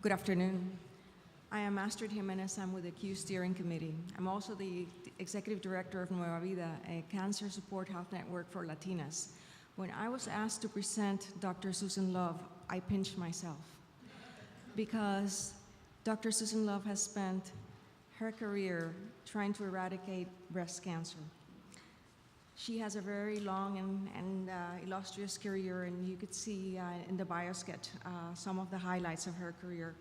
Good afternoon. I am Astrid Jimenez. I'm with the Q Steering Committee. I'm also the Executive Director of Nueva Vida, a cancer support health network for Latinas. When I was asked to present Dr. Susan Love, I pinched myself because Dr. Susan Love has spent her career trying to eradicate breast cancer. She has a very long and illustrious career, and you could see in the bio sketch some of the highlights of her career.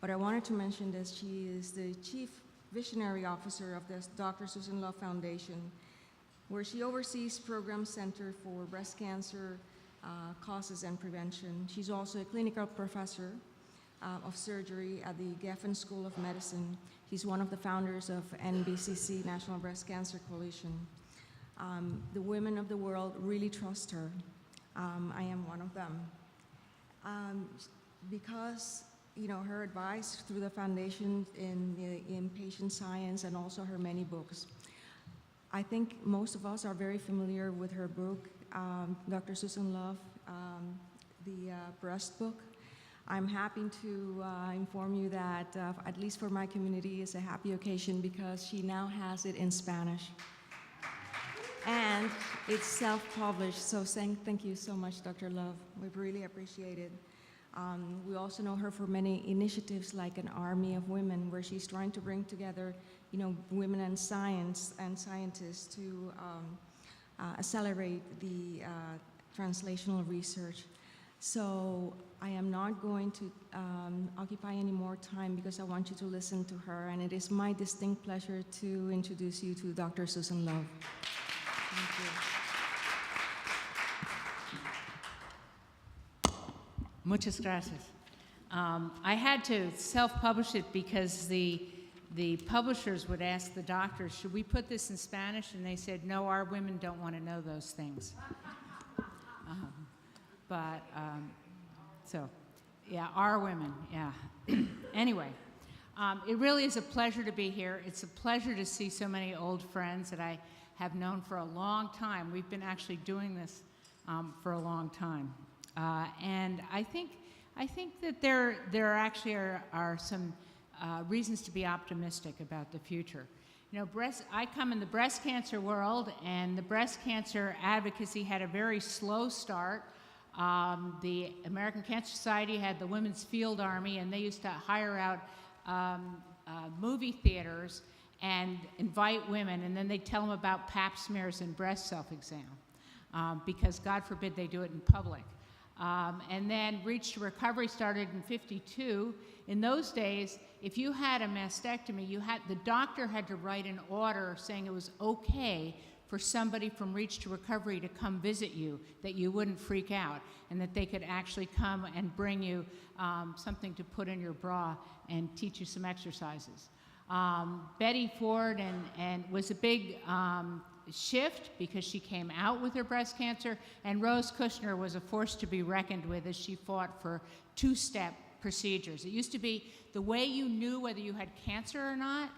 But I wanted to mention that she is the Chief Visionary Officer of the Dr. Susan Love Foundation, where she oversees Program Center for Breast Cancer Causes and Prevention. She's also a clinical professor of surgery at the Geffen School of Medicine. She's one of the founders of NBCC, National Breast Cancer Coalition. The women of the world really trust her. I am one of them. Because her advice through the foundation in patient science and also her many books. I think most of us are very familiar with her book, Dr. Susan Love, the breast book. I'm happy to inform you that, at least for my community, it's a happy occasion because she now has it in Spanish. And it's self-published, so thank you so much, Dr. Love. We really appreciate it. We also know her for many initiatives like an Army of Women, where she's trying to bring together, women and science and scientists to accelerate the translational research. So I am not going to occupy any more time because I want you to listen to her, and it is my distinct pleasure to introduce you to Dr. Susan Love. Thank you. Muchas gracias. I had to self-publish it because the publishers would ask the doctors, should we put this in Spanish? And they said, no, our women don't want to know those things. So, yeah, our women, yeah. Anyway, it really is a pleasure to be here. It's a pleasure to see so many old friends that I have known for a long time. We've been actually doing this for a long time. And I think that there actually are some reasons to be optimistic about the future. I come in the breast cancer world, and the breast cancer advocacy had a very slow start. The American Cancer Society had the Women's Field Army, and they used to hire out movie theaters and invite women, and then they'd tell them about pap smears and breast self-exam, because God forbid they do it in public. And then Reach to Recovery started in '52. In those days, if you had a mastectomy, the doctor had to write an order saying it was okay for somebody from Reach to Recovery to come visit you, that you wouldn't freak out, and that they could actually come and bring you something to put in your bra and teach you some exercises. Betty Ford and was a big shift because she came out with her breast cancer, and Rose Kushner was a force to be reckoned with as she fought for two-step procedures. It used to be the way you knew whether you had cancer or not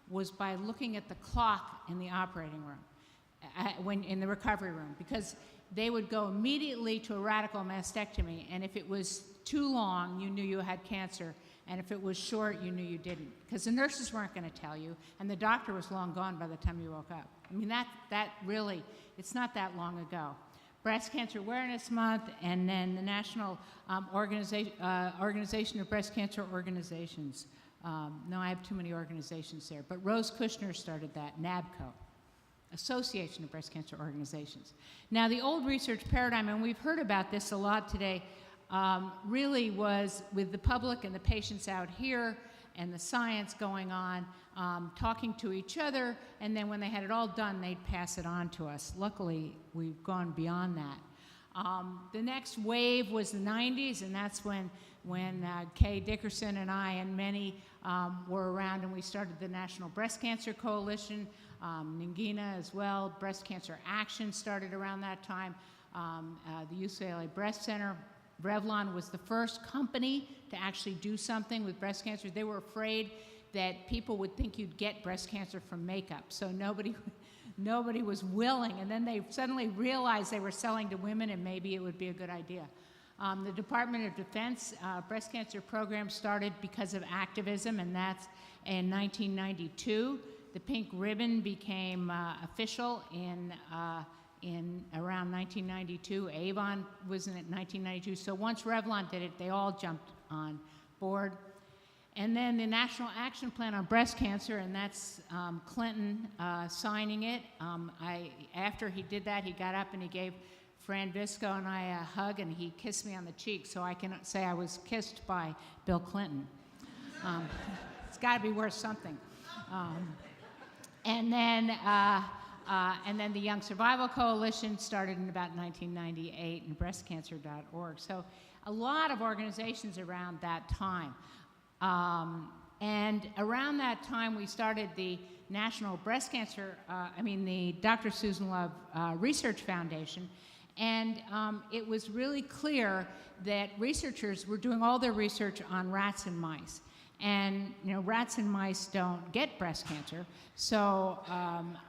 was by looking at the clock in the operating room, in the recovery room, because they would go immediately to a radical mastectomy, and if it was too long, you knew you had cancer, and if it was short, you knew you didn't, because the nurses weren't going to tell you, and the doctor was long gone by the time you woke up. I mean, that really, it's not that long ago. Breast Cancer Awareness Month, and then the National Organization of Breast Cancer Organizations. No, I have too many organizations there, but Rose Kushner started that, NABCO, Association of Breast Cancer Organizations. Now, the old research paradigm, and we've heard about this a lot today, really was with the public and the patients out here and the science going on, talking to each other, and then when they had it all done, they'd pass it on to us. Luckily, we've gone beyond that. The next wave was the 90s, and that's when Kay Dickerson and I and many were around, and we started the National Breast Cancer Coalition, Ningina as well. Breast Cancer Action started around that time. The UCLA Breast Center. Revlon was the first company to actually do something with breast cancer. They were afraid that people would think you'd get breast cancer from makeup, so nobody was willing, and then they suddenly realized they were selling to women and maybe it would be a good idea. The Department of Defense breast cancer program started because of activism, and that's in 1992. The pink ribbon became official in around 1992. Avon was in 1992. So once Revlon did it, they all jumped on board. And then the National Action Plan on Breast Cancer, and that's Clinton signing it. After he did that, he got up and he gave Fran Visco and I a hug, and he kissed me on the cheek, so I can say I was kissed by Bill Clinton. It's got to be worth something. And then the Young Survival Coalition started in about 1998 in breastcancer.org. So a lot of organizations around that time. And around that time, we started the National Breast Cancer, the Dr. Susan Love Research Foundation. And it was really clear that researchers were doing all their research on rats and mice. And, rats and mice don't get breast cancer. So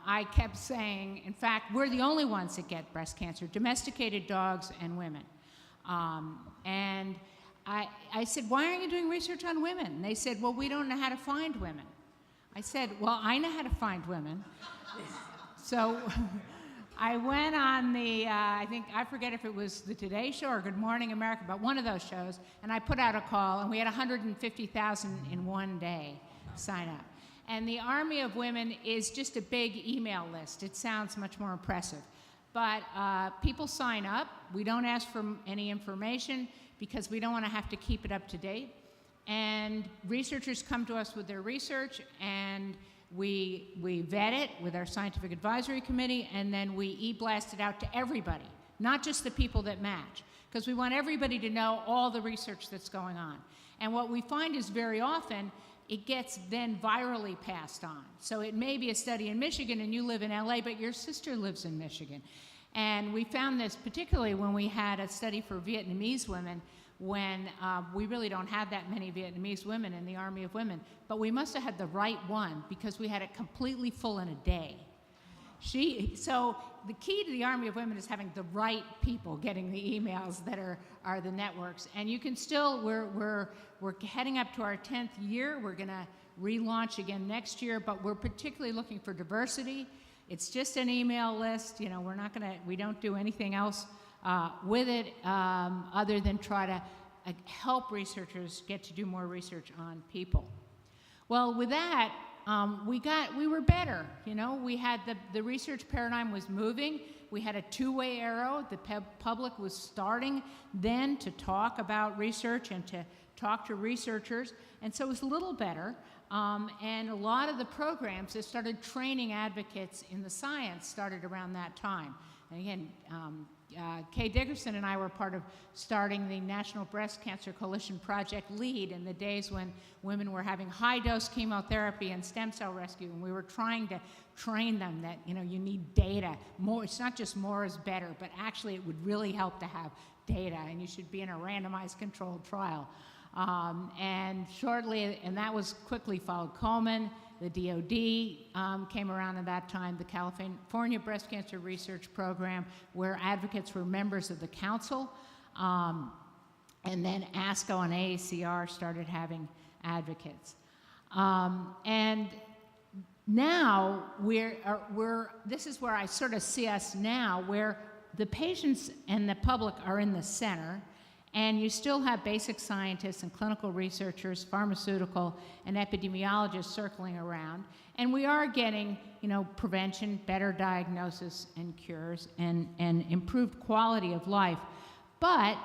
I kept saying, in fact, we're the only ones that get breast cancer, domesticated dogs and women. And I said, why aren't you doing research on women? And they said, well, we don't know how to find women. I said, well, I know how to find women. So I went on the, I forget if it was the Today Show or Good Morning America, but one of those shows, and I put out a call, and we had 150,000 in one day sign up. And the Army of Women is just a big email list. It sounds much more impressive. But people sign up. We don't ask for any information because we don't want to have to keep it up to date. And researchers come to us with their research, and we vet it with our scientific advisory committee, and then we e-blast it out to everybody, not just the people that match, because we want everybody to know all the research that's going on. And what we find is very often it gets then virally passed on. So it may be a study in Michigan and you live in LA, but your sister lives in Michigan. And we found this particularly when we had a study for Vietnamese women, when we really don't have that many Vietnamese women in the Army of Women, but we must have had the right one because we had it completely full in a day. So the key to the Army of Women is having the right people getting the emails that are the networks. And you can still, we're heading up to our 10th year. We're gonna relaunch again next year, but we're particularly looking for diversity. It's just an email list. We don't do anything else with it other than try to help researchers get to do more research on people. Well, with that, we were better. We had the research paradigm was moving. We had a two-way arrow. The public was starting then to talk about research and to talk to researchers, and so it was a little better. And a lot of the programs that started training advocates in the science started around that time. And again, Kay Dickerson and I were part of starting the National Breast Cancer Coalition Project LEAD in the days when women were having high-dose chemotherapy and stem cell rescue, and we were trying to train them that you need data. More, it's not just more is better, but actually it would really help to have data, and you should be in a randomized controlled trial. And that was quickly followed. Coleman, the DOD came around at that time, the California Breast Cancer Research Program, where advocates were members of the council. And then ASCO and AACR started having advocates. And now this is where I sort of see us now, where the patients and the public are in the center, and you still have basic scientists and clinical researchers, pharmaceutical and epidemiologists circling around. And we are getting, prevention, better diagnosis and cures, and improved quality of life. But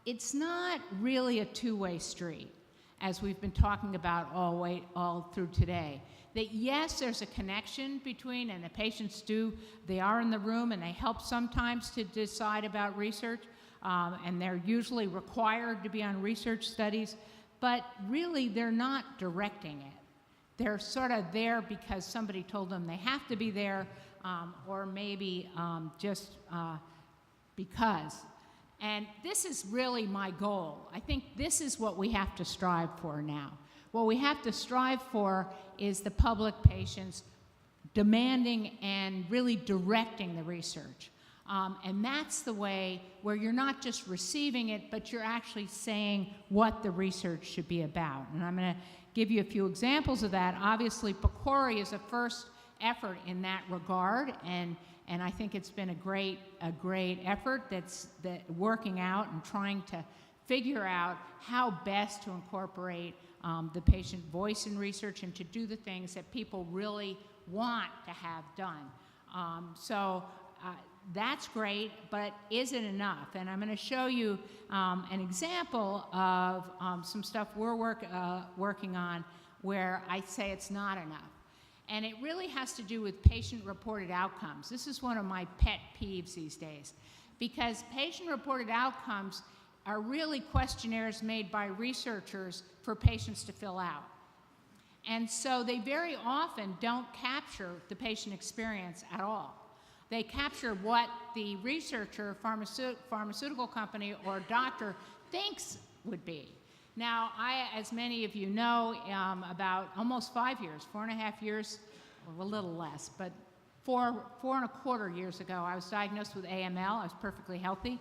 it's not really a two-way street, as we've been talking about all through today. That yes, there's a connection between, and the patients they are in the room and they help sometimes to decide about research, and they're usually required to be on research studies, but really they're not directing it. They're sort of there because somebody told them they have to be there, or maybe just because. And this is really my goal. I think this is what we have to strive for now. What we have to strive for is the public, patients demanding and really directing the research. And that's the way where you're not just receiving it, but you're actually saying what the research should be about. And I'm going to give you a few examples of that. Obviously, PCORI is a first effort in that regard, and I think it's been a great effort that's working out and trying to figure out how best to incorporate the patient voice in research and to do the things that people really want to have done. That's great, but is it enough? And I'm going to show you an example of some stuff we're working on where I say it's not enough. And it really has to do with patient-reported outcomes. This is one of my pet peeves these days, because patient-reported outcomes are really questionnaires made by researchers for patients to fill out. And so they very often don't capture the patient experience at all. They capture what the researcher, pharmaceutical company, or doctor thinks would be. Now, as many of you know, about almost 5 years, 4.5 years, or a little less, but 4.25 years ago, I was diagnosed with AML. I was perfectly healthy.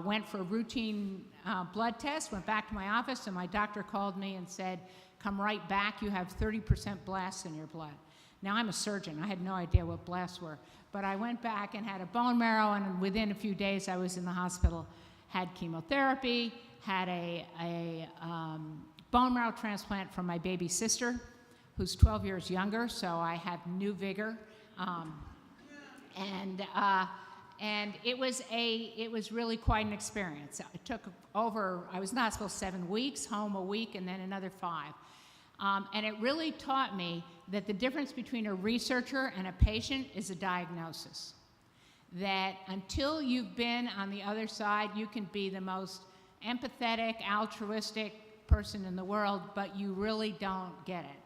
Went for a routine blood test, went back to my office, and my doctor called me and said, "Come right back, you have 30% blasts in your blood." Now, I'm a surgeon. I had no idea what blasts were. But I went back and had a bone marrow, and within a few days, I was in the hospital, had chemotherapy, had a bone marrow transplant from my baby sister, who's 12 years younger, so I have new vigor. And it was really quite an experience. It took I was in the hospital 7 weeks, home a week, and then another 5. And it really taught me that the difference between a researcher and a patient is a diagnosis. That until you've been on the other side, you can be the most empathetic, altruistic person in the world, but you really don't get it.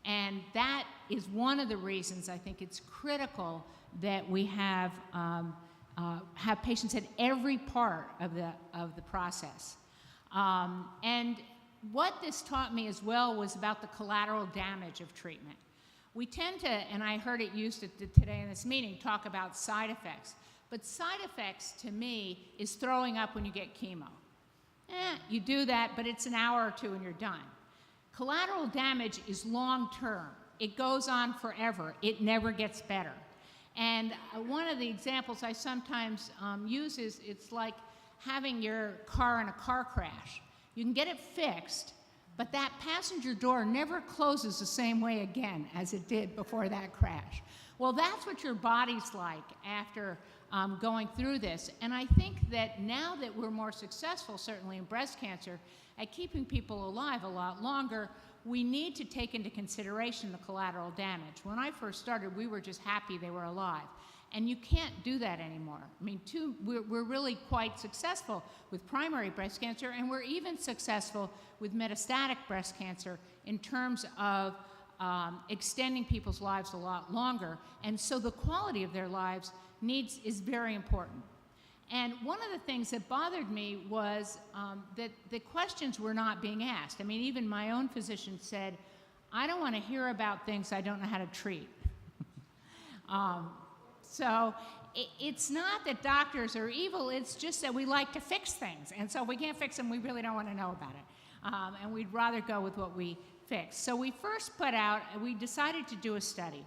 And that is one of the reasons I think it's critical that we have patients at every part of the process. And what this taught me as well was about the collateral damage of treatment. We tend to, and I heard it used today in this meeting, talk about side effects. But side effects, to me, is throwing up when you get chemo. You do that, but it's an hour or two and you're done. Collateral damage is long-term. It goes on forever. It never gets better. And one of the examples I sometimes use is it's like having your car in a car crash. You can get it fixed, but that passenger door never closes the same way again as it did before that crash. Well, that's what your body's like after going through this. And I think that now that we're more successful, certainly in breast cancer, at keeping people alive a lot longer, we need to take into consideration the collateral damage. When I first started, we were just happy they were alive. And you can't do that anymore. I mean, we're really quite successful with primary breast cancer, and we're even successful with metastatic breast cancer in terms of extending people's lives a lot longer. And so the quality of their lives is very important. And one of the things that bothered me was that the questions were not being asked. I mean, even my own physician said, "I don't want to hear about things I don't know how to treat." So it's not that doctors are evil, it's just that we like to fix things. And so if we can't fix them, we really don't want to know about it. And we'd rather go with what we fix. So we first we decided to do a study.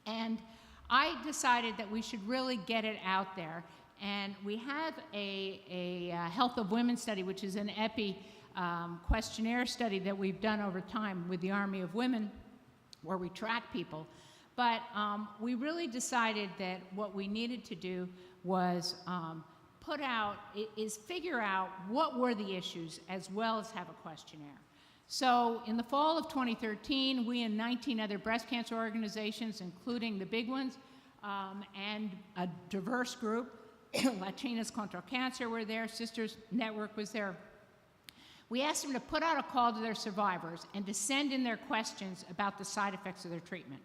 And I decided that we should really get it out there. And we have a Health of Women study, which is an epi questionnaire study that we've done over time with the Army of Women, where we track people. But we really decided that what we needed to do was figure out what were the issues as well as have a questionnaire. So in the fall of 2013, we and 19 other breast cancer organizations, including the big ones, and a diverse group, Latinas Contra Cancer were there, Sisters Network was there. We asked them to put out a call to their survivors and to send in their questions about the side effects of their treatment.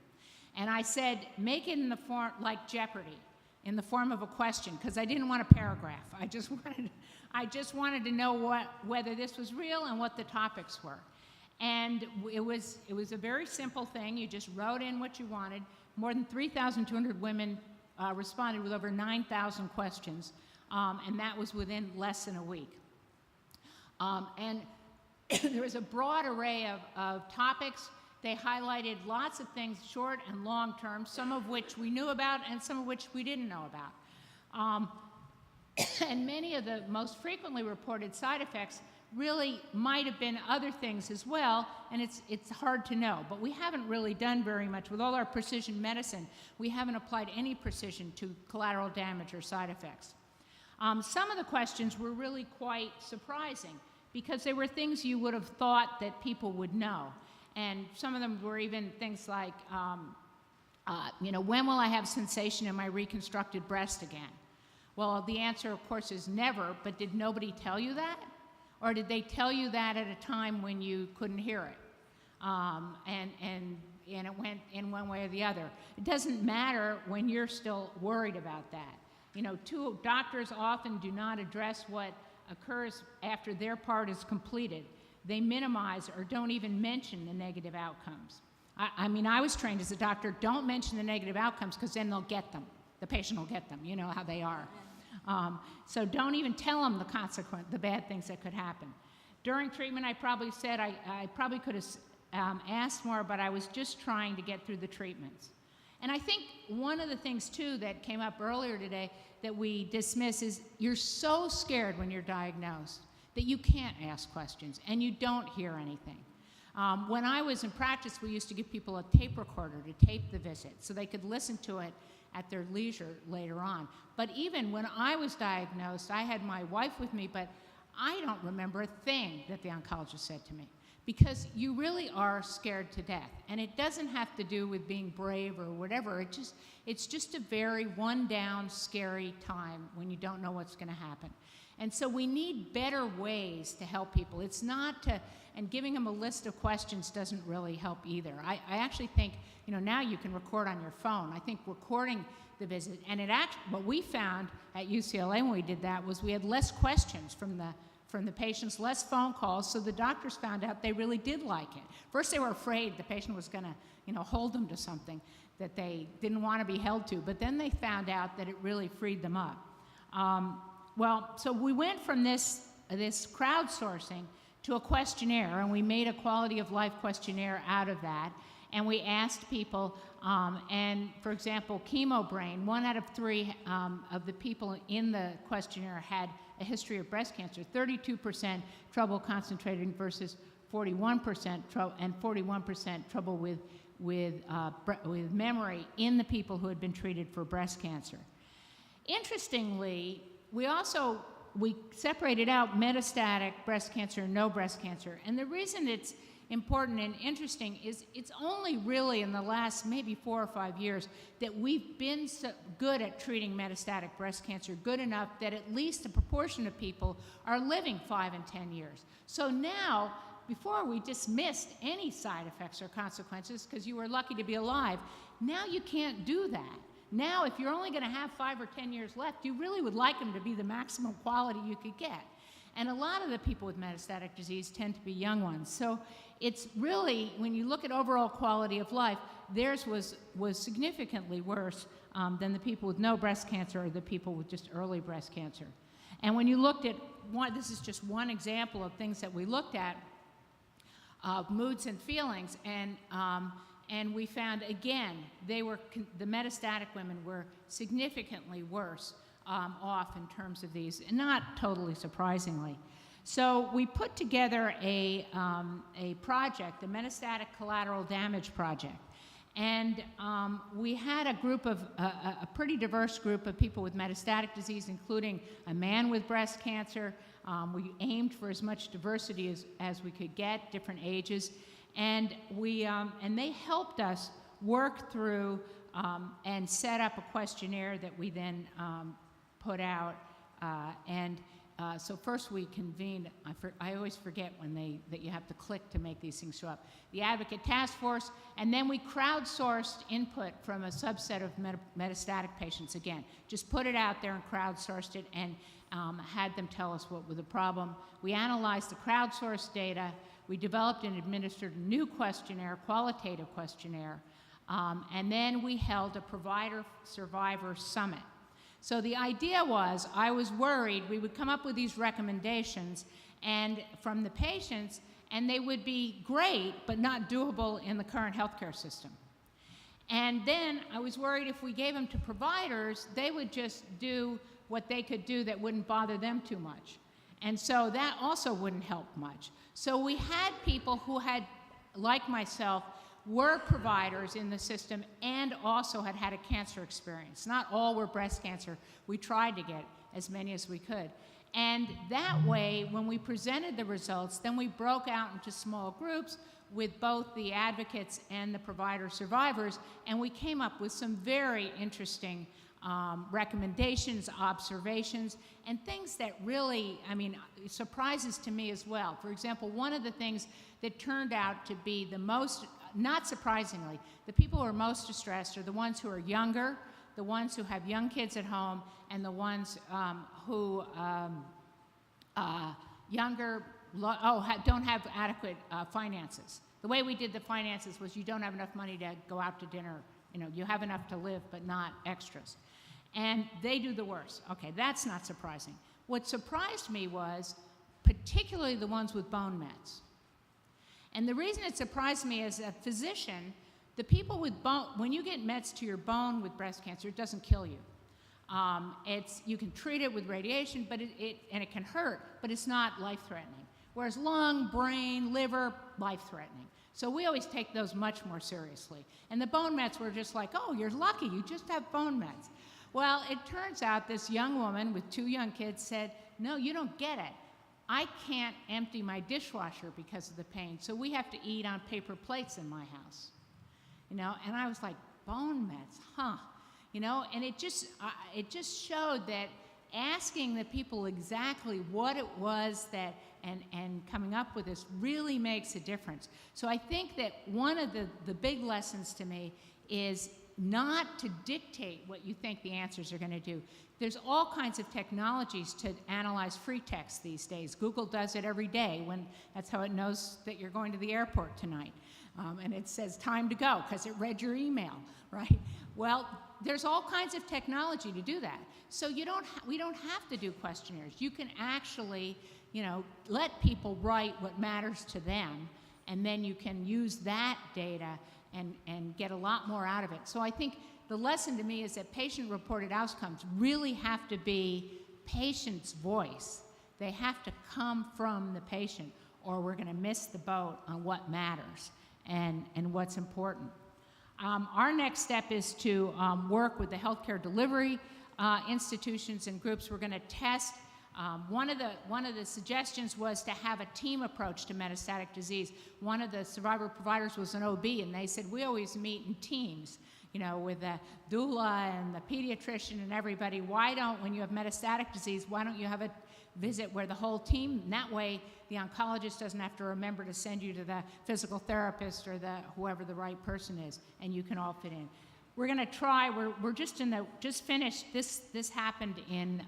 And I said, make it in the form, like Jeopardy, in the form of a question, because I didn't want a paragraph. I just wanted to know whether this was real and what the topics were. And it was a very simple thing. You just wrote in what you wanted. More than 3,200 women responded with over 9,000 questions, and that was within less than a week. And there was a broad array of topics. They highlighted lots of things, short and long term, some of which we knew about and some of which we didn't know about. And many of the most frequently reported side effects really might have been other things as well, and it's hard to know. But we haven't really done very much. With all our precision medicine, we haven't applied any precision to collateral damage or side effects. Some of the questions were really quite surprising because they were things you would have thought that people would know. And some of them were even things like, when will I have sensation in my reconstructed breast again? Well, the answer, of course, is never, but did nobody tell you that? Or did they tell you that at a time when you couldn't hear it? And it went in one way or the other. It doesn't matter when you're still worried about that. Two doctors often do not address what occurs after their part is completed. They minimize or don't even mention the negative outcomes. I was trained as a doctor, don't mention the negative outcomes because then they'll get them. The patient will get them, you know how they are. So don't even tell them the bad things that could happen. During treatment, I probably said I probably could have asked more, but I was just trying to get through the treatments. And I think one of the things, too, that came up earlier today that we dismiss is you're so scared when you're diagnosed that you can't ask questions and you don't hear anything. When I was in practice, we used to give people a tape recorder to tape the visit so they could listen to it at their leisure later on. But even when I was diagnosed, I had my wife with me, but I don't remember a thing that the oncologist said to me because you really are scared to death. And it doesn't have to do with being brave or whatever. It's just a very one-down, scary time when you don't know what's going to happen. And so we need better ways to help people. It's not to, and giving them a list of questions doesn't really help either. I actually think, now you can record on your phone. I think recording the visit, and what we found at UCLA when we did that was we had less questions from the patients, less phone calls, so the doctors found out they really did like it. First they were afraid the patient was going to, hold them to something that they didn't want to be held to, but then they found out that it really freed them up. So we went from this crowdsourcing to a questionnaire, and we made a quality of life questionnaire out of that, and we asked people, and for example, ChemoBrain, 1 out of 3 of the people in the questionnaire had a history of breast cancer, 32% trouble concentrating versus 41% and 41% trouble with memory in the people who had been treated for breast cancer. Interestingly, we separated out metastatic breast cancer and no breast cancer. And the reason it's important and interesting is it's only really in the last maybe 4 or 5 years that we've been so good at treating metastatic breast cancer, good enough that at least a proportion of people are living 5 and 10 years. So now, before we dismissed any side effects or consequences because you were lucky to be alive, now you can't do that. Now, if you're only going to have 5 or 10 years left, you really would like them to be the maximum quality you could get. And a lot of the people with metastatic disease tend to be young ones. So it's really, when you look at overall quality of life, theirs was significantly worse than the people with no breast cancer or the people with just early breast cancer. And when you looked at this is just one example of things that we looked at, moods and feelings, and we found, again, the metastatic women were significantly worse off in terms of these, and not totally surprisingly. So we put together a project, the Metastatic Collateral Damage Project. And we had a pretty diverse group of people with metastatic disease, including a man with breast cancer. We aimed for as much diversity as we could get, different ages. And they helped us work through and set up a questionnaire that we then put out. So first we convened, I always forget that you have to click to make these things show up, the Advocate Task Force, and then we crowdsourced input from a subset of metastatic patients. Again, just put it out there and crowdsourced it and had them tell us what was the problem. We analyzed the crowdsourced data. We developed and administered a new questionnaire, qualitative questionnaire, And then we held a provider survivor summit. So the idea was, I was worried we would come up with these recommendations and from the patients, and they would be great, but not doable in the current healthcare system. And then I was worried if we gave them to providers, they would just do what they could do that wouldn't bother them too much. And so that also wouldn't help much. So we had people who had, like myself, were providers in the system and also had had a cancer experience. Not all were breast cancer. We tried to get as many as we could. And that way, when we presented the results, then we broke out into small groups with both the advocates and the provider survivors, and we came up with some very interesting recommendations, observations, and things that really, I mean, surprises to me as well. For example, one of the things that turned out to be the most, not surprisingly, the people who are most distressed are the ones who are younger, the ones who have young kids at home, and the ones who don't have adequate finances. The way we did the finances was you don't have enough money to go out to dinner. You know, you have enough to live, but not extras. And they do the worst. Okay, that's not surprising. What surprised me was particularly the ones with bone mets. And the reason it surprised me as a physician, the people with bone, when you get mets to your bone with breast cancer, it doesn't kill you. You can treat it with radiation, but it can hurt, but it's not life-threatening. Whereas lung, brain, liver, life-threatening. So we always take those much more seriously. And the bone mets were just like, oh, you're lucky, you just have bone mets. Well, it turns out this young woman with 2 young kids said, no, you don't get it. I can't empty my dishwasher because of the pain, so we have to eat on paper plates in my house. You know, and I was like, bone mets, huh? You know, and it just showed that asking the people exactly what it was that, and coming up with this really makes a difference. So I think that one of the big lessons to me is not to dictate what you think the answers are going to do. There's all kinds of technologies to analyze free text these days. Google does it every day when that's how it knows that you're going to the airport tonight. And it says time to go because it read your email, right? Well, there's all kinds of technology to do that. So we don't have to do questionnaires. You can actually, you know, let people write what matters to them, and then you can use that data and get a lot more out of it. So I think the lesson to me is that patient-reported outcomes really have to be patient's voice. They have to come from the patient, or we're going to miss the boat on what matters and what's important. Our next step is to work with the healthcare delivery institutions and groups. We're going to test. One of the suggestions was to have a team approach to metastatic disease. One of the survivor providers was an OB, and they said, we always meet in teams, you know, with the doula and the pediatrician and everybody. Why don't, when you have metastatic disease, why don't you have a visit where the whole team, and that way the oncologist doesn't have to remember to send you to the physical therapist or whoever the right person is, and you can all fit in. We're going to try, we're just finished, this happened in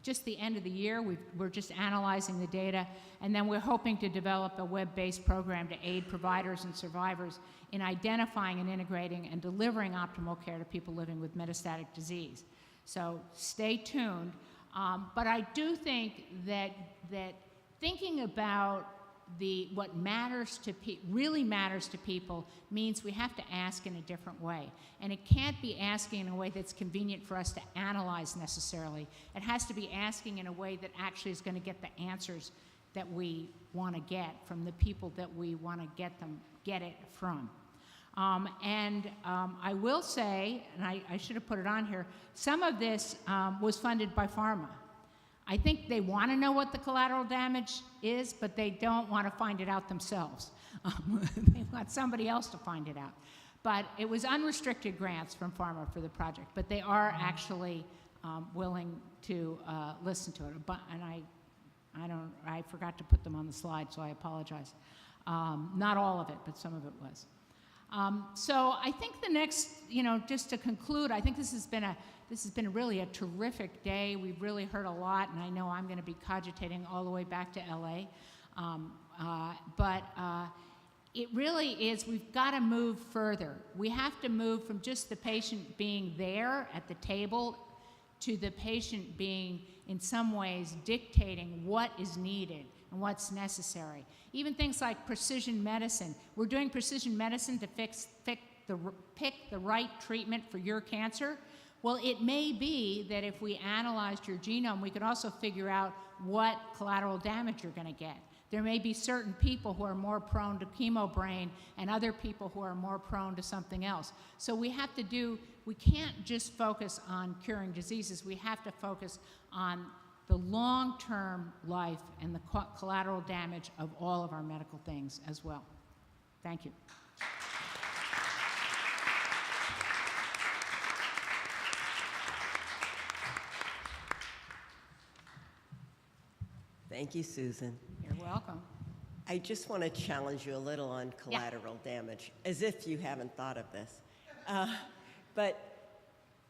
just the end of the year. We're just analyzing the data, and then we're hoping to develop a web-based program to aid providers and survivors in identifying and integrating and delivering optimal care to people living with metastatic disease. So stay tuned. But I do think that thinking about what matters to really matters to people means we have to ask in a different way. And it can't be asking in a way that's convenient for us to analyze necessarily. It has to be asking in a way that actually is going to get the answers that we want to get from the people that we want to get it from. I will say, and I should have put it on here, some of this was funded by pharma. I think they want to know what the collateral damage is, but they don't want to find it out themselves. They want somebody else to find it out. But it was unrestricted grants from pharma for the project, but they are actually willing to listen to it. And I forgot to put them on the slide, so I apologize. Not all of it, but some of it was. So I think the next, just to conclude, I think this has been really a terrific day. We've really heard a lot, and I know I'm going to be cogitating all the way back to LA. it really is, we've got to move further. We have to move from just the patient being there at the table to the patient being, in some ways, dictating what is needed and what's necessary. Even things like precision medicine. We're doing precision medicine to pick the right treatment for your cancer. Well, it may be that if we analyzed your genome, we could also figure out what collateral damage you're going to get. There may be certain people who are more prone to chemo brain and other people who are more prone to something else. So we can't just focus on curing diseases. We have to focus on the long-term life and the collateral damage of all of our medical things as well. Thank you. Thank you, Susan. You're welcome. I just want to challenge you a little on collateral damage, as if you haven't thought of this. But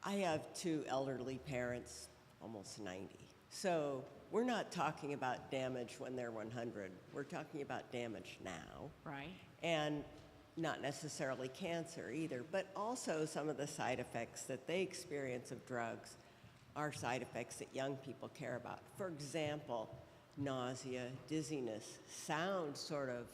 I have two elderly parents, almost 90. So we're not talking about damage when they're 100. We're talking about damage now. Right. And not necessarily cancer either, but also some of the side effects that they experience of drugs are side effects that young people care about. For example, nausea, dizziness sound sort of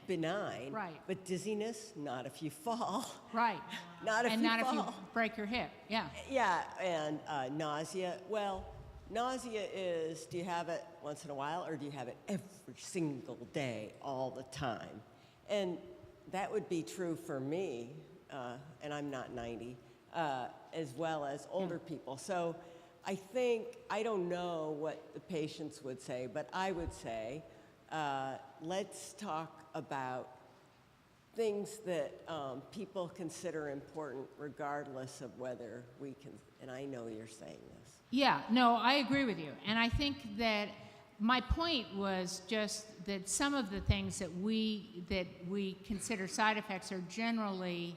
benign, right. But dizziness, not if you fall. Right. Not if and you not fall. if you break your hip, yeah. Yeah, and nausea, well, nausea is, do you have it once in a while, or do you have it every single day, all the time? And that would be true for me, and I'm not 90, as well as older people. So I think, I don't know what the patients would say, but I would say, let's talk about things that people consider important regardless of whether we can, and I know you're saying this. Yeah, no, I agree with you. And I think that my point was just that some of the things that we consider side effects are generally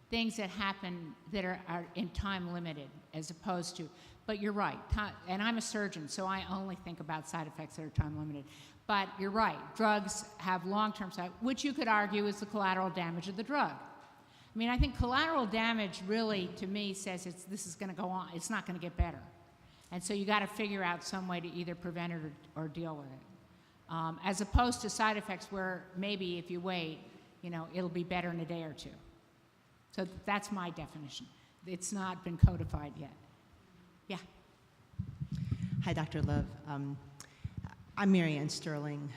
things that happen that are in time limited as opposed to, but you're right, and I'm a surgeon, so I only think about side effects that are time limited. But you're right, drugs have long-term side, which you could argue is the collateral damage of the drug. I mean, I think collateral damage really, to me, says this is going to go on, it's not going to get better. And so you got to figure out some way to either prevent it or deal with it. As opposed to side effects where maybe if you wait, it'll be better in a day or two. So that's my definition. It's not been codified yet. Yeah. Hi, Dr. Love. I'm Mary Ann Sterling,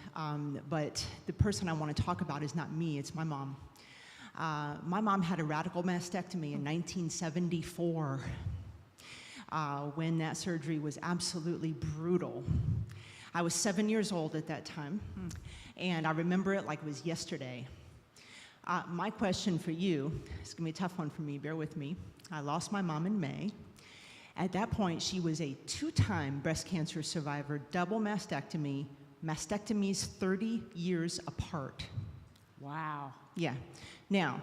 but the person I want to talk about is not me, it's my mom. My mom had a radical mastectomy in 1974 when that surgery was absolutely brutal. I was 7 years old at that time, and I remember it like it was yesterday. My question for you, it's going to be a tough one for me, bear with me. I lost my mom in May. At that point, she was a 2-time breast cancer survivor, double mastectomy, mastectomies 30 years apart. Wow. Yeah. Now,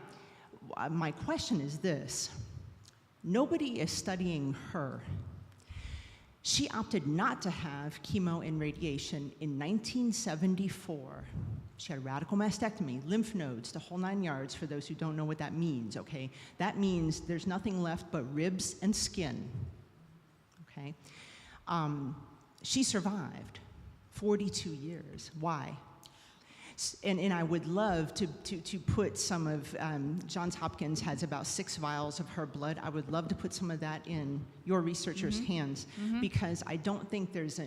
my question is this. Nobody is studying her. She opted not to have chemo and radiation in 1974. She had a radical mastectomy, lymph nodes, the whole 9 yards, for those who don't know what that means, okay? That means there's nothing left but ribs and skin, okay? She survived 42 years. Why? And I would love to put some of, Johns Hopkins has about 6 vials of her blood. I would love to put some of that in your researchers' hands, because I don't think there's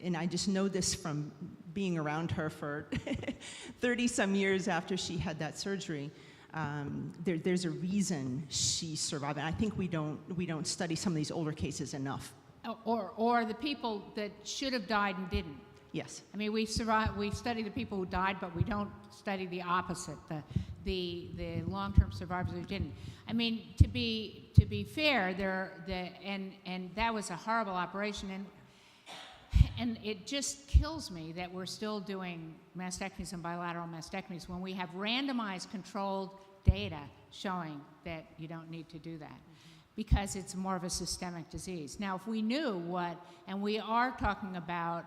and I just know this from being around her for 30-some years after she had that surgery. There's a reason she survived, and I think we don't study some of these older cases enough. Or the people that should have died and didn't. Yes. I mean, we study the people who died, but we don't study the opposite, the long-term survivors who didn't. I mean, to be fair, and that was a horrible operation, and it just kills me that we're still doing mastectomies and bilateral mastectomies when we have randomized controlled data showing that you don't need to do that, because it's more of a systemic disease. Now, if we knew and we are talking about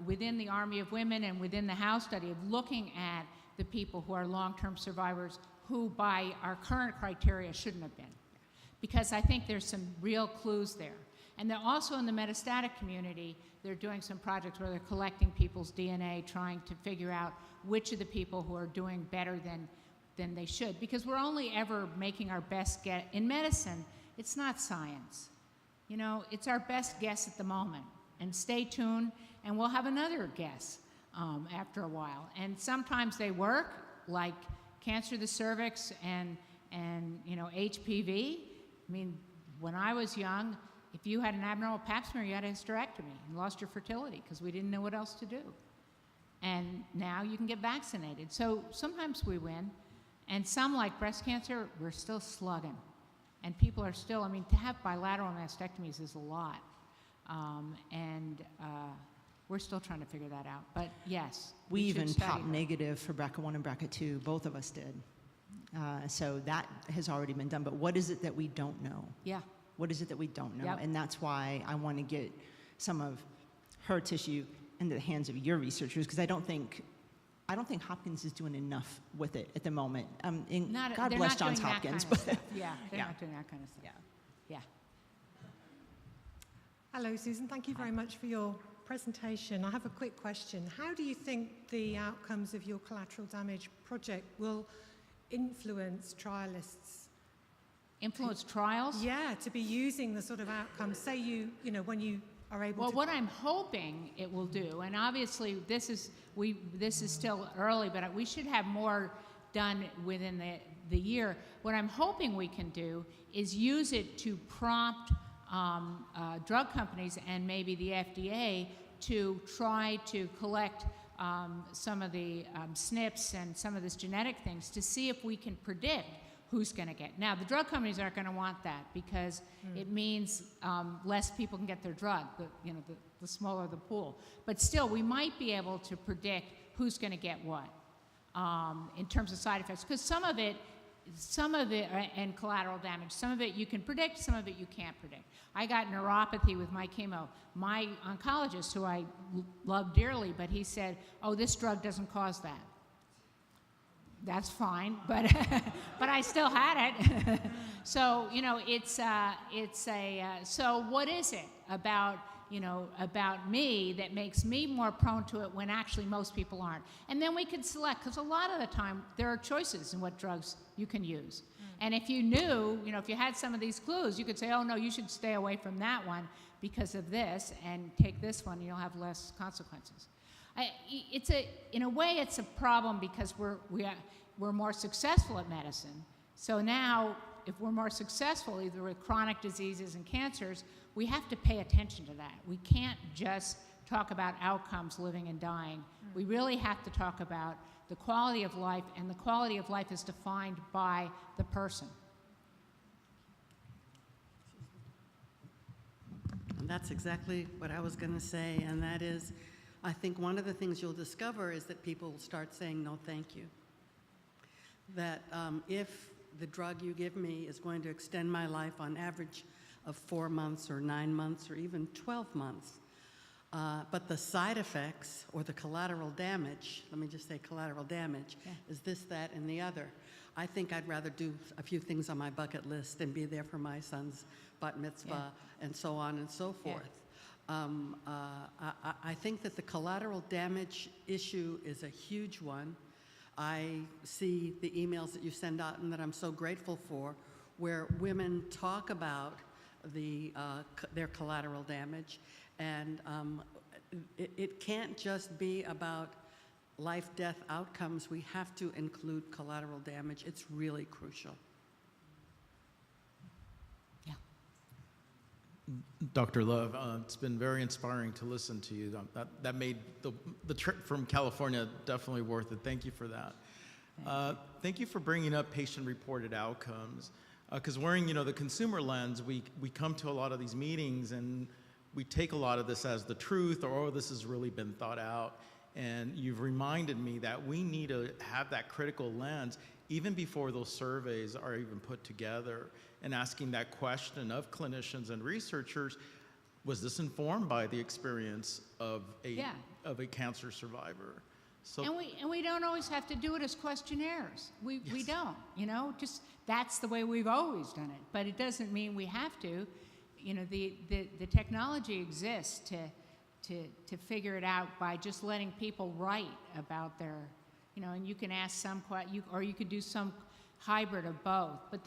within the Army of Women and within the House study of looking at the people who are long-term survivors who by our current criteria shouldn't have been. Because I think there's some real clues there. And they're also in the metastatic community, they're doing some projects where they're collecting people's DNA, trying to figure out which of the people who are doing better than they should. Because we're only ever making our best guess. In medicine, it's not science. It's our best guess at the moment. And stay tuned, and we'll have another guess after a while. And sometimes they work, like cancer of the cervix and HPV. I mean, when I was young, if you had an abnormal pap smear, you had a hysterectomy and lost your fertility because we didn't know what else to do. And now you can get vaccinated. So sometimes we win, and some, like breast cancer, we're still slugging. And people are still, to have bilateral mastectomies is a lot. We're still trying to figure that out. But yes, We even should study popped that. negative for BRCA1 and BRCA2. Both of us did. So that has already been done. But what is it that we don't know? Yeah. What is it that we don't know? Yep. And that's why I want to get some of her tissue into the hands of your researchers, because I don't think Hopkins is doing enough with it at the moment. God They're bless not Johns doing that Hopkins, kind of but stuff. Yeah, they're Yeah. not doing that kind of stuff. yeah. Yeah. Hello, Susan. Thank you very much for your presentation. I have a quick question. How do you think the outcomes of your collateral damage project will influence trialists? Influence trials? Yeah, to be using the sort of outcomes, say when you are able Well, to... what I'm hoping it will do, and obviously this is still early, but we should have more done within the year. What I'm hoping we can do is use it to prompt drug companies and maybe the FDA to try to collect some of the SNPs and some of this genetic things to see if we can predict who's going to get. Now, the drug companies aren't going to want that because it means less people can get their drug, the smaller the pool. But still, we might be able to predict who's going to get what in terms of side effects. Because some of it, and collateral damage, some of it you can predict, some of it you can't predict. I got neuropathy with my chemo. My oncologist, who I love dearly, but he said, oh, this drug doesn't cause that. That's fine, but but I still had it. So so what is it about me that makes me more prone to it when actually most people aren't? And then we could select, because a lot of the time there are choices in what drugs you can use. And if you knew, if you had some of these clues, you could say, oh no, you should stay away from that one because of this, and take this one, and you'll have less consequences. In a way, it's a problem because we're more successful at medicine. So now, if we're more successful, either with chronic diseases and cancers, we have to pay attention to that. We can't just talk about outcomes, living and dying. We really have to talk about the quality of life, and the quality of life is defined by the person. And that's exactly what I was going to say, and that is, I think one of the things you'll discover is that people will start saying no thank you. That if the drug you give me is going to extend my life on average of 4 months or 9 months or even 12 months, but the side effects or the collateral damage, let me just say collateral damage, is this, that, and the other. I think I'd rather do a few things on my bucket list and be there for my son's bat mitzvah and so on and so forth. I think that the collateral damage issue is a huge one. I see the emails that you send out and that I'm so grateful for, where women talk about their collateral damage, and it can't just be about life-death outcomes. We have to include collateral damage. It's really crucial. Dr. Love, it's been very inspiring to listen to you. That made the trip from California definitely worth it. Thank you for that. Thank you for bringing up patient-reported outcomes. Because wearing, the consumer lens, we come to a lot of these meetings and we take a lot of this as the truth, or, oh, this has really been thought out. And you've reminded me that we need to have that critical lens even before those surveys are even put together, and asking that question of clinicians and researchers, was this informed by the experience of Yeah. a cancer survivor? So And we don't always have to do it as questionnaires. We don't, just that's the way we've always done it. But it doesn't mean we have to. The technology exists to figure it out by just letting people write about their, and you can ask or you could do some hybrid of both. But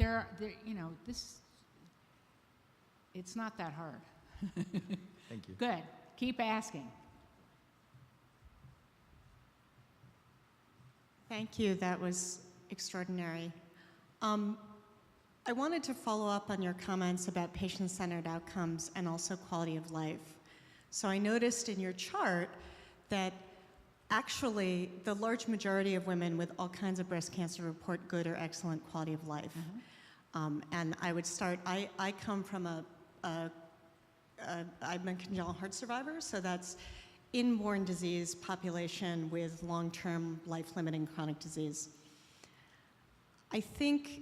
it's not that hard. thank you. Good. Keep asking. Thank you. That was extraordinary. I wanted to follow up on your comments about patient-centered outcomes and also quality of life. So I noticed in your chart that actually the large majority of women with all kinds of breast cancer report good or excellent quality of life. And I would start, I come from I'm a congenital heart survivor, so that's inborn disease population with long-term life-limiting chronic disease. I think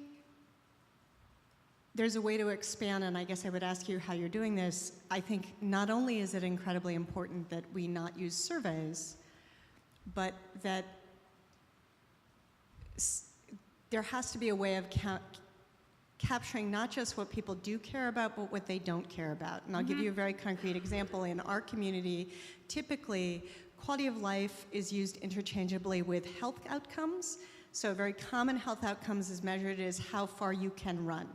there's a way to expand, and I guess I would ask you how you're doing this. I think not only is it incredibly important that we not use surveys, but that there has to be a way of capturing not just what people do care about, but what they don't care about. And I'll give you a very concrete example. In our community, typically, quality of life is used interchangeably with health outcomes. So a very common health outcomes is measured as how far you can run.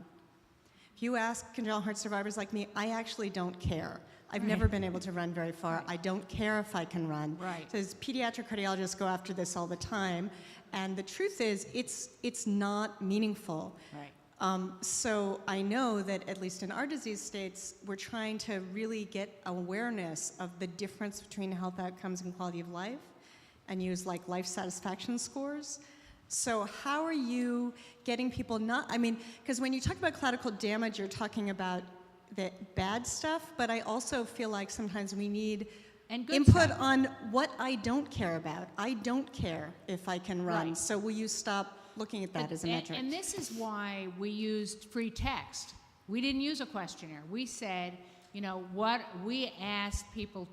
If you ask congenital heart survivors like me, I actually don't care. I've never been able to run very far. I don't care if I can run. Right. So as pediatric cardiologists go after this all the time. And the truth is, it's not meaningful. Right. So I know that at least in our disease states, we're trying to really get awareness of the difference between health outcomes and quality of life and use like life satisfaction scores. So how are you getting people because when you talk about collateral damage, you're talking about the bad stuff, but I also feel like sometimes we need input on what I don't care about. I don't care if I can run. Right. So will you stop looking at that as a metric? And this is why we used free text. We didn't use a questionnaire. We said, what we asked people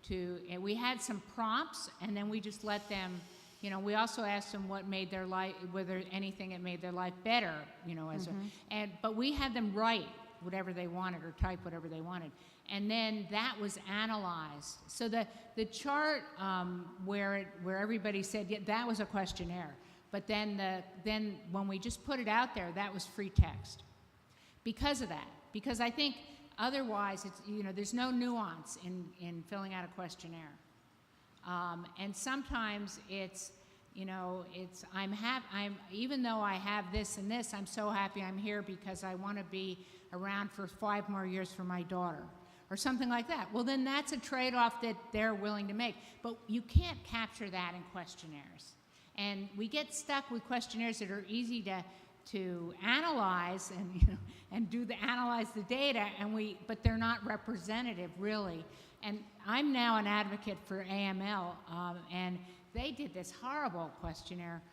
and we had some prompts, and then we just let them, we also asked them what made their life, whether anything that made their life better, but we had them write whatever they wanted or type whatever they wanted. And then that was analyzed. So the chart where everybody said, yeah, that was a questionnaire. But then when we just put it out there, that was free text. Because of that. Because I think otherwise, it's, there's no nuance in filling out a questionnaire. And sometimes it's, even though I have this and this, I'm so happy I'm here because I want to be around for 5 more years for my daughter. Or something like that. Well, then that's a trade-off that they're willing to make. But you can't capture that in questionnaires. And we get stuck with questionnaires that are easy to analyze and analyze the data, but they're not representative really. And I'm now an advocate for AML, and they did this horrible questionnaire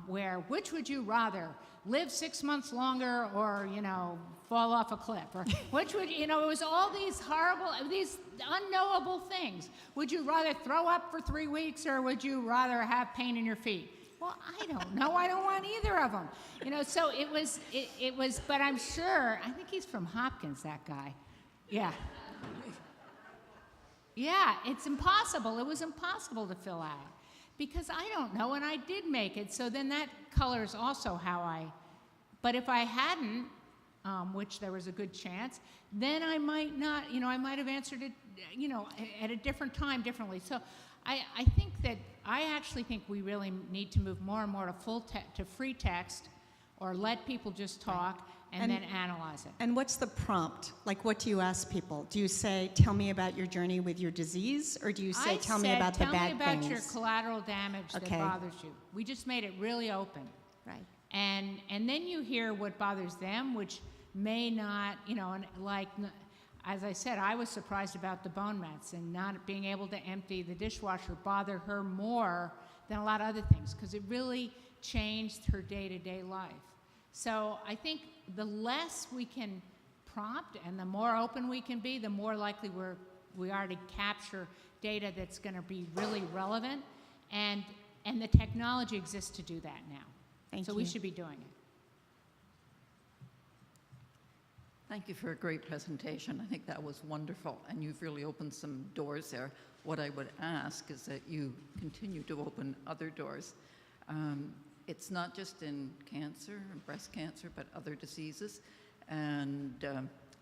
where which would you rather, live 6 months longer or fall off a cliff, or which would it was all these horrible, these unknowable things. Would you rather throw up for 3 weeks or would you rather have pain in your feet? Well, I don't know. I don't want either of them. So it was. But I'm sure. I think he's from Hopkins. That guy. Yeah. Yeah. It's impossible. It was impossible to fill out because I don't know, and I did make it. So then that colors also how I. But if I hadn't, which there was a good chance, then I might not. I might have answered it. At a different time, differently. So. I think that I actually think we really need to move more and more to free text, or let people just talk and then analyze it. And what's the prompt? Like, what do you ask people? Do you say, "Tell me about your journey with your disease," or do you say, "Tell me about the bad things"? Tell me about your collateral damage that bothers you. We just made it really open. Right. And then you hear what bothers them, which may not, and like. As I said, I was surprised about the bone mets and not being able to empty the dishwasher bothered her more than a lot of other things because it really changed her day-to-day life. So I think the less we can prompt and the more open we can be, the more likely we are to capture data that's going to be really relevant. And the technology exists to do that now. Thank so you. we should be doing it. Thank you for a great presentation. I think that was wonderful, and you've really opened some doors there. What I would ask is that you continue to open other doors. It's not just in cancer, breast cancer, but other diseases. And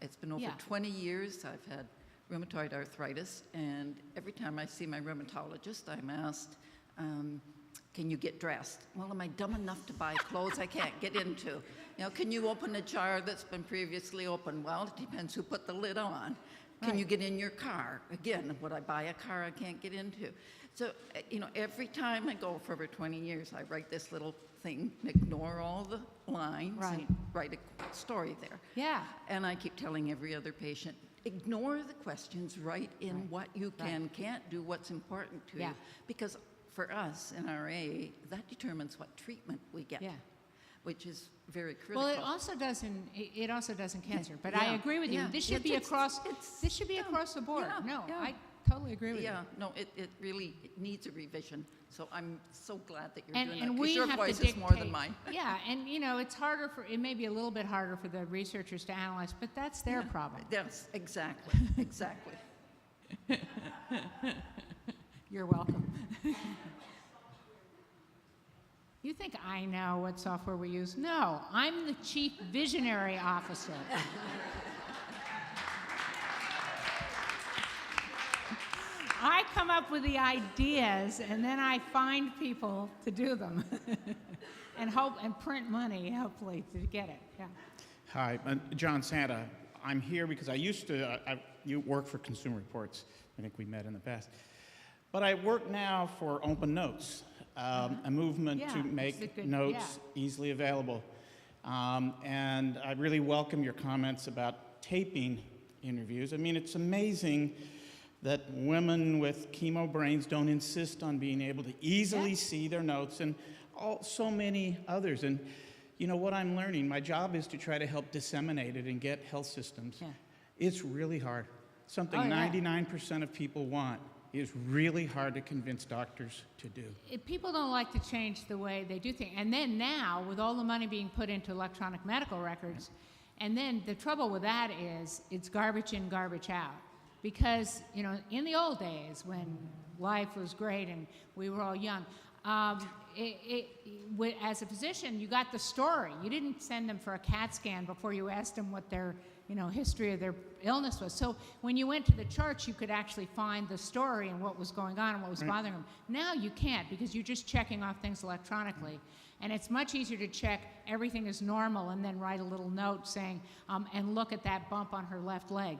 it's been over 20 years. I've had rheumatoid arthritis, and every time I see my rheumatologist, I'm asked, can you get dressed? Well, am I dumb enough to buy clothes I can't get into? You know, can you open a jar that's been previously opened? Well, it depends who put the lid on. Can you get in your car? Again, would I buy a car I can't get into? So, you know, every time I go for over 20 years, I write this little thing, ignore all the lines, and write a story there. Yeah. And I keep telling every other patient, ignore the questions, write in what you can't do, what's important to you. Because for us in RA, that determines what treatment we get. Yeah. Which is very critical. Well, it also does in cancer. But I agree with you. This should be across. This should be across the board. I totally agree with you. Yeah, no, it really needs a revision. So I'm so glad that you're doing that. And Because we your have voice to is more than mine. Yeah, and you know, it's harder for. It may be a little bit harder for the researchers to analyze, but that's their problem. Yes, exactly, exactly. You're welcome. You think I know what software we use? No, I'm the chief visionary officer. I come up with the ideas, and then I find people to do them, and print money, hopefully, to get it. Yeah. Hi, I'm John Santa. I'm here because I used to you work for Consumer Reports. I think we met in the past. But I work now for Open Notes, a movement to make notes easily available. And I really welcome your comments about taping interviews. I mean, it's amazing that women with chemo brains don't insist on being able to easily see their notes, and so many others. And you know what I'm learning? My job is to try to help disseminate it and get health systems. Yeah. It's really hard. Something 99% of people want is really hard to convince doctors to do. People don't like to change the way they do things. And then now, with all the money being put into electronic medical records, and then the trouble with that is it's garbage in, garbage out. Because, you know, in the old days when life was great and we were all young, as a physician, you got the story. You didn't send them for a CAT scan before you asked them what their, you know, history of their illness was. So when you went to the charts, you could actually find the story and what was going on and what was bothering them. Now you can't, because you're just checking off things electronically. And it's much easier to check everything is normal and then write a little note saying, and look at that bump on her left leg,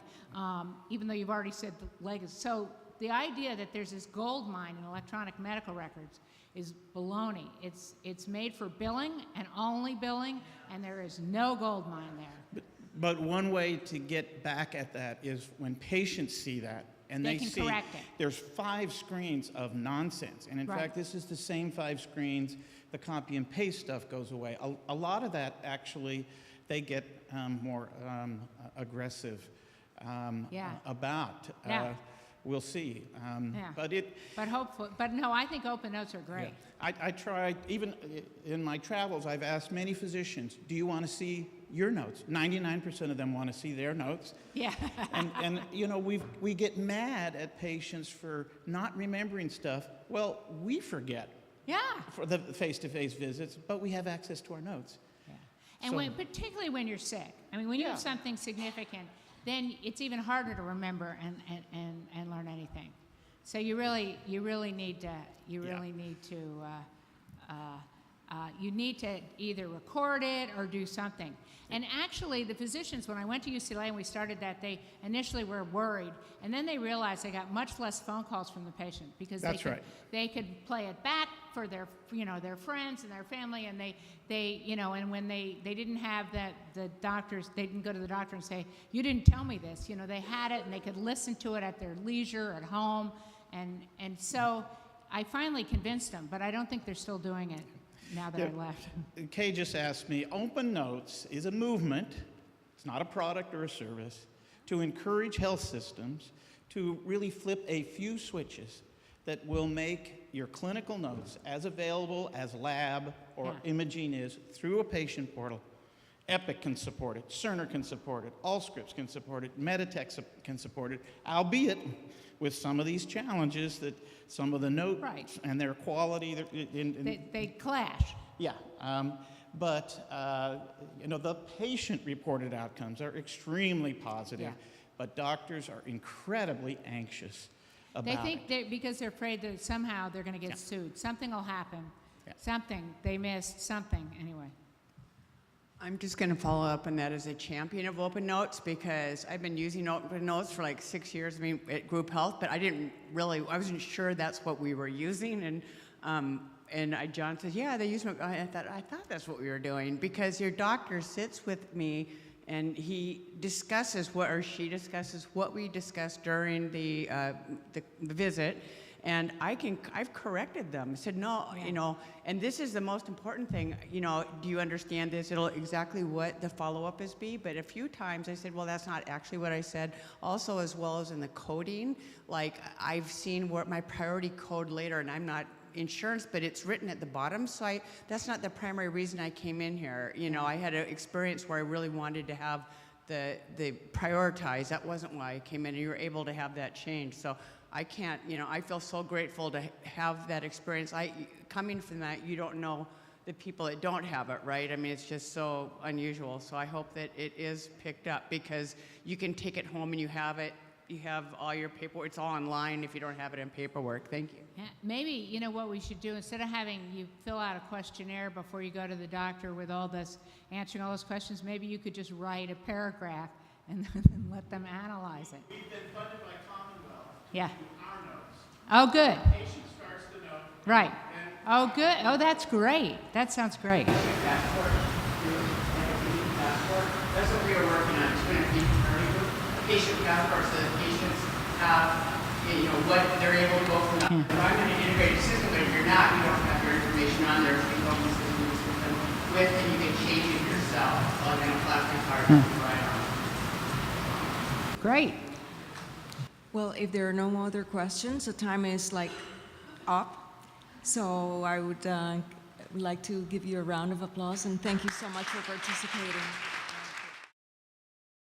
even though you've already said the leg is. So the idea that there's this gold mine in electronic medical records is baloney. It's made for billing and only billing, and there is no gold mine there. But one way to get back at that is when patients see that, and they see there's 5 screens of nonsense. And in fact, this is the same 5 screens. The copy and paste stuff goes away. A lot of that, actually, they get more aggressive about. We'll see. But no, I think open notes are great. Yeah. I tried, even in my travels, I've asked many physicians, do you want to see your notes? 99% of them want to see their notes. Yeah. and you know, we get mad at patients for not remembering stuff. Well, we forget. Yeah. For the face-to-face visits, but we have access to our notes. Yeah. And particularly when you're sick. I mean, when you have something significant, then it's even harder to remember and learn anything. So you really need to you need to either record it or do something. And actually, the physicians, when I went to UCLA and we started that, they initially were worried, and then they realized they got much less phone calls from the patient because they could play it back for their friends and their family, and and when they didn't have the doctors, they didn't go to the doctor and say, you didn't tell me this. You know, they had it and they could listen to it at their leisure at home, and so I finally convinced them, but I don't think they're still doing it now that I left. Kay just asked me, Open Notes is a movement it's not a product or a service, to encourage health systems to really flip a few switches that will make your clinical notes as available as lab or imaging is through a patient portal. Epic can support it, Cerner can support it, Allscripts can support it, Meditech can support it, albeit with some of these challenges that some of the notes and their quality. They clash. Yeah, but you know, the patient-reported outcomes are extremely positive, but doctors are incredibly anxious about They think because they're afraid that somehow they're going to get sued. Something will happen. Something. They missed something. Anyway. I'm just going to follow up on that as a champion of open notes, because I've been using open notes for like 6 years, I mean, at group health, but I wasn't sure that's what we were using. And John said, yeah, they use it. I thought that's what we were doing, because your doctor sits with me and he discusses she discusses what we discussed during the visit. And I've corrected them. I said, no, you know, and this is the most important thing, you know, do you understand this? It'll exactly what the follow-up is be. But a few times I said, well, that's not actually what I said. Also, as well as in the coding, like I've seen what my priority code later, and I'm not insurance, but it's written at the bottom. So that's not the primary reason I came in here. You know, I had an experience where I really wanted to have the prioritize. That wasn't why I came in, and you were able to have that change. So I can't, you know, I feel so grateful to have that experience. Coming from that, you don't know the people that don't have it, right? I mean, it's just so unusual. So I hope that it is picked up, because you can take it home and you have it. You have all your paperwork. It's all online if you don't have it in paperwork. Thank you. Yeah, maybe, you know, what we should do, instead of having you fill out a questionnaire before you go to the doctor with all this, answering all those questions, maybe you could just write a paragraph and then let them analyze it. We've been funded by Commonwealth. Yeah. Our notes. Oh, good. The patient starts the note. Right. Oh, good. Oh, that's great. That sounds great. Passport. That's what we were working on. It's going to be patient passport, so that patients have, you know, what they're able to go from that. If I'm going to integrate a system, but if you're not, you don't have your information on there. So you go to the system with, and you can change it yourself, plug in a plastic card right on. Great. Well, if there are no more other questions, the time is like up. So I would like to give you a round of applause and thank you so much for participating.